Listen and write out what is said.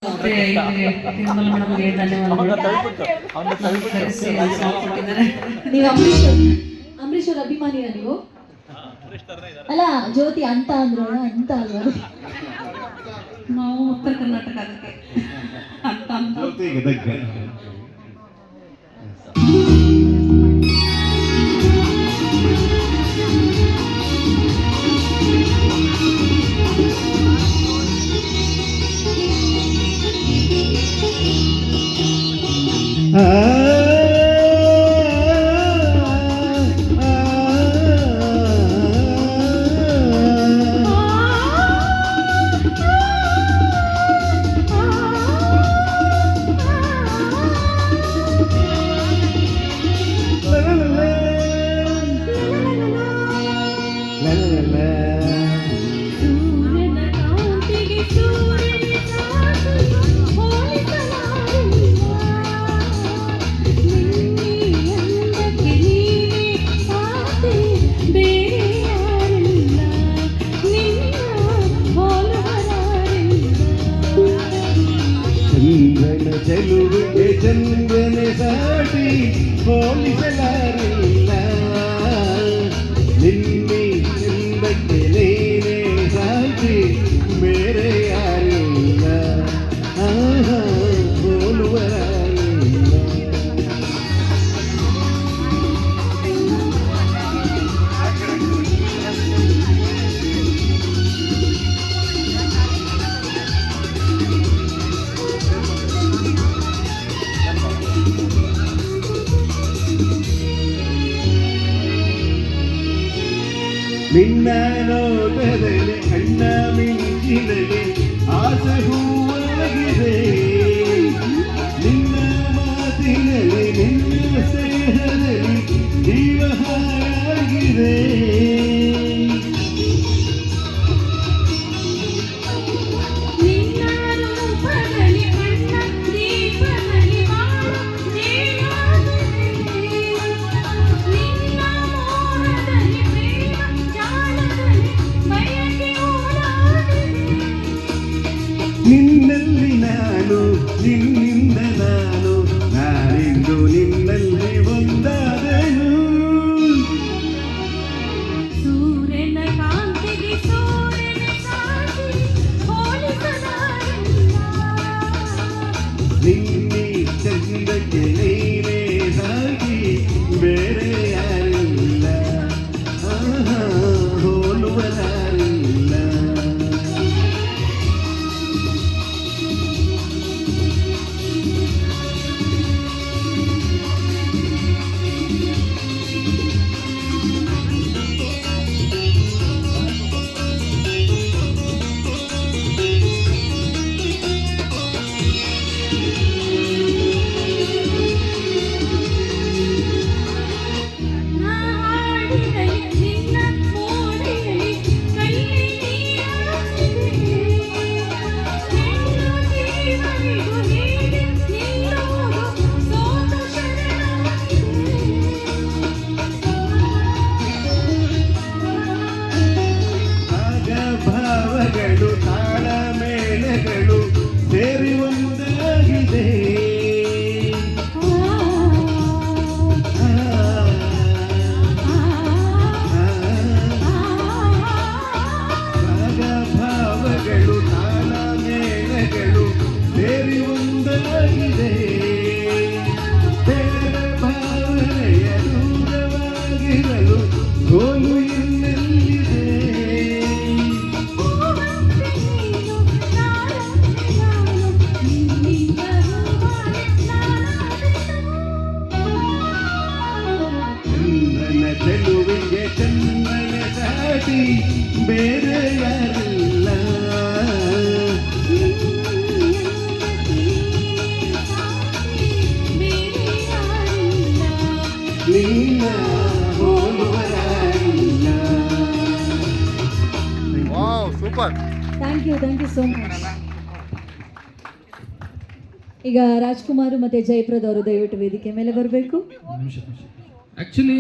ಮತ್ತೆ ಇಲ್ಲಿ ನಿರ್ಮಲ ಮೇಡಮ್ಗೆ ಧನ್ಯವಾದಗಳು. ನೀವು ಅಂಬರೀಶ್ ಅವ್ರ ಅಭಿಮಾನಿಯ ನೀವು? ಅಲ್ಲ ಜ್ಯೋತಿ ಅಂತ ಅಂದ್ರು ಅಂತ ಅಲ್ವಾ? ನಾವು ಉತ್ತರ ಕರ್ನಾಟಕ ಅದಕ್ಕೆ ಅಂತ ಚೆಲುವಿಗೆ ಚಂದನೆ ಸಾಟಿ ಹೋಲಿಸಲಾರಿಲ್ಲ, ನಿನ್ನೆ ಚಂದಕ್ಕೆ ನೀನೇ ಸಾಟಿ ಬೇರೆ ಯಾರಿಲ್ಲ, ಹೋಲುವರಾರಿಲ್ಲ. ನಿನ್ನ ನೋಟದಲ್ಲಿ ಅಣ್ಣ ಮಿಂಚಿನಲ್ಲಿ ಆಸೆ ಹೂವಾಗಿದೆ, ನಿನ್ನ ಮಾತಿನಲ್ಲಿ ನಿನ್ನ ಸ್ನೇಹದಲ್ಲಿ ಜೀವ ಹಾಯಾಗಿದೆ. ನಿನ್ನಲ್ಲಿ ನಾನು, ನಿನ್ನಿಂದ ನಾನು, ನಾನಿಂದು ನಿನ್ನಲ್ಲಿ ಒಂದಾದೆನು. ಸೂರ್ಯನ ಕಾಂತಿಗೆ ಸೂರ್ಯನ ಸಾಟಿ ಹೋಲಿಸಲಾರಿಲ್ಲ, ನಿನ್ನೆ ಚಂದಕ್ಕೆ ನೀನೇ ಸಾಗಿ ಬೇರೆ ಯಾರಿಲ್ಲ, ಹೋಲುವರಾರಿಲ್ಲ. ಭಾವಗಳು ತಾಳ ಮೇಳಗಳು ಸೇರಿ ಒಂದಾಗಿದೆ, ಭಾವಗಳು ತಾಳ ಮೇಳಗಳು ಸೇರಿ ಒಂದಾಗಿದೆ. ಬೇರೆ ಭಾವನೆಯ ದೂರವಾಗಿರಲು ಸೋಲು ಇನ್ನೆಲ್ಲಿದೆ. ಚೆಲುವಿಗೆ ಚಂದನ ಸಾಟಿ ಬೇರೆ ಯಾರಿಲ್ಲ, ನಿನ್ನ ಹೋಲುವರಾರಿಲ್ಲ. Super, thank you so much. ಈಗ ರಾಜ್ಕುಮಾರ್ ಮತ್ತೆ ಜಯಪ್ರದ್ ಅವರು ದಯವಿಟ್ಟು ವೇದಿಕೆ ಮೇಲೆ ಬರಬೇಕು. ಆಕ್ಚುಲಿ